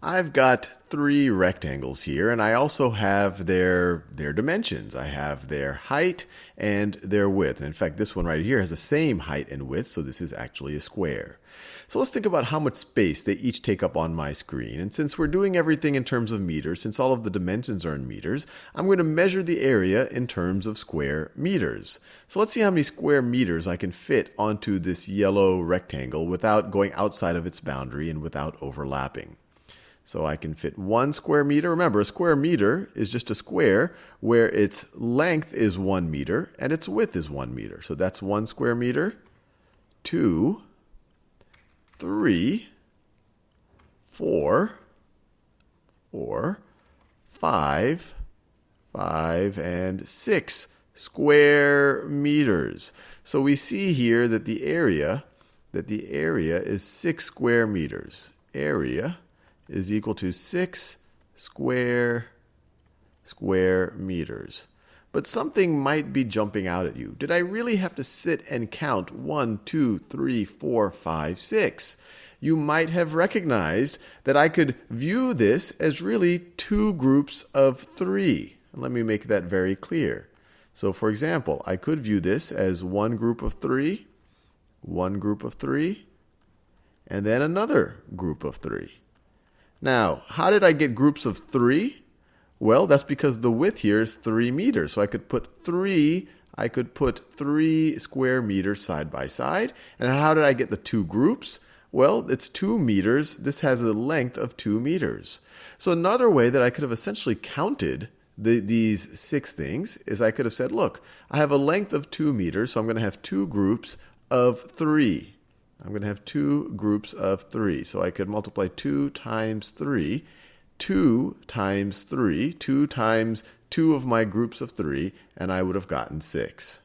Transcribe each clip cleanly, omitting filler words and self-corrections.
I've got three rectangles here, and I also have their dimensions. I have their height and their width. And in fact, this one right here has the same height and width, so this is actually a square. So let's think about how much space they each take up on my screen. And since we're doing everything in terms of meters, since all of the dimensions are in meters, I'm going to measure the area in terms of square meters. So let's see how many square meters I can fit onto this yellow rectangle without going outside of its boundary and without overlapping. So I can fit 1 square meter. Remember, a square meter is just a square where its length is 1 meter and its width is 1 meter. So that's 1 square meter, 2, 3, 4, 5, and 6 square meters. So we see here that the area is 6 square meters. Area is equal to 6 square meters. But something might be jumping out at you. Did I really have to sit and count 1, 2, 3, 4, 5, 6? You might have recognized that I could view this as really 2 groups of 3. And let me make that very clear. So for example, I could view this as 1 group of 3, 1 group of 3, and then another group of 3. Now, how did I get groups of 3? Well, that's because the width here is 3 meters. So I could put 3 square meters side by side. And how did I get the 2 groups? Well, it's 2 meters. This has a length of 2 meters. So another way that I could have essentially counted these 6 things is I could have said, look, I have a length of 2 meters, so I'm going to have 2 groups of 3. I'm going to have 2 groups of 3. So I could multiply 2 times 3. 2 times 3, 2 times 2 of my groups of 3, and I would have gotten 6.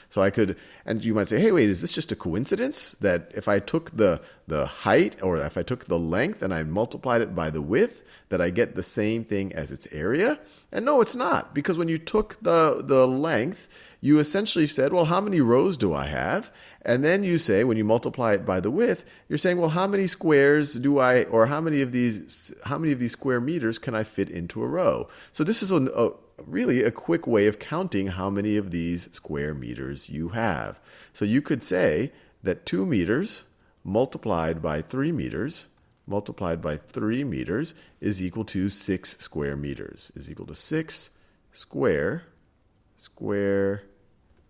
So I could, and you might say, hey, wait, is this just a coincidence that if I took the height, or if I took the length and I multiplied it by the width, that I get the same thing as its area? And no, it's not, because when you took the length, you essentially said, well, how many rows do I have? And then you say, when you multiply it by the width, you're saying, well, how many squares do I, or how many of these square meters can I fit into a row? So this is really a quick way of counting how many of these square meters you have. So you could say that 2 meters multiplied by 3 meters is equal to 6 square meters, is equal to 6 square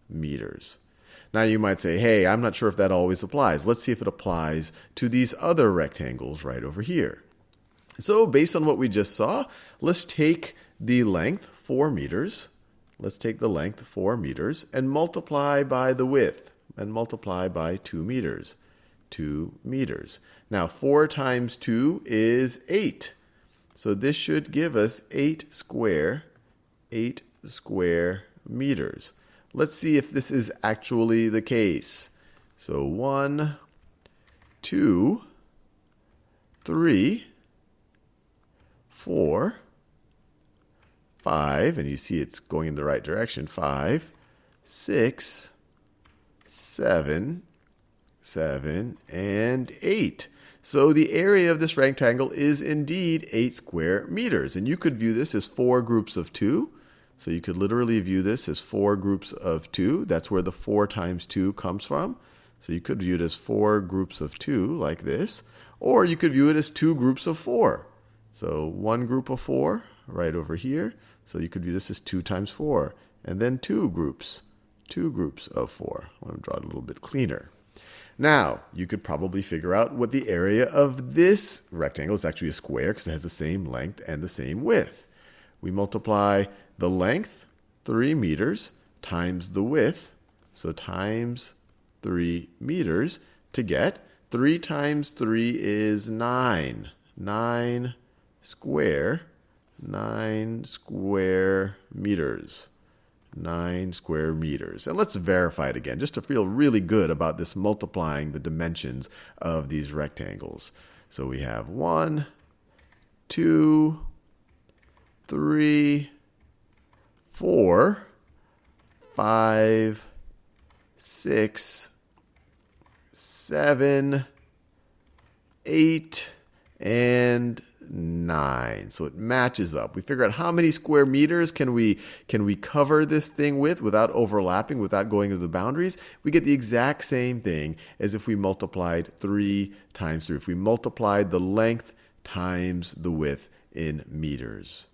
meters. Now you might say, hey, I'm not sure if that always applies. Let's see if it applies to these other rectangles right over here. So based on what we just saw, let's take the length, 4 meters. Let's take the length, 4 meters, and multiply by the width, and multiply by 2 meters. 2 meters. Now 4 times 2 is 8. So this should give us 8 square meters. Let's see if this is actually the case. So 1, 2, 3, 4, 5, and you see it's going in the right direction. 5, 6, 7, and 8. So the area of this rectangle is indeed 8 square meters. And you could view this as 4 groups of 2. So you could literally view this as 4 groups of 2. That's where the 4 times 2 comes from. So you could view it as 4 groups of 2 like this. Or you could view it as 2 groups of 4. So 1 group of 4 right over here. So you could view this as 2 times 4. And then 2 groups of 4. I want to draw it a little bit cleaner. Now, you could probably figure out what the area of this rectangle is. Actually a square because it has the same length and the same width. We multiply the length, 3 meters, times the width, so times 3 meters, to get 3 times 3 is 9. 9 square meters. 9 square meters. And let's verify it again, just to feel really good about this multiplying the dimensions of these rectangles. So we have 1, 2, 3, 4, 5, 6, 7, 8, and 9. So it matches up. We figure out how many square meters can we cover this thing with without overlapping, without going to the boundaries. We get the exact same thing as if we multiplied 3 times 3. If we multiplied the length times the width in meters.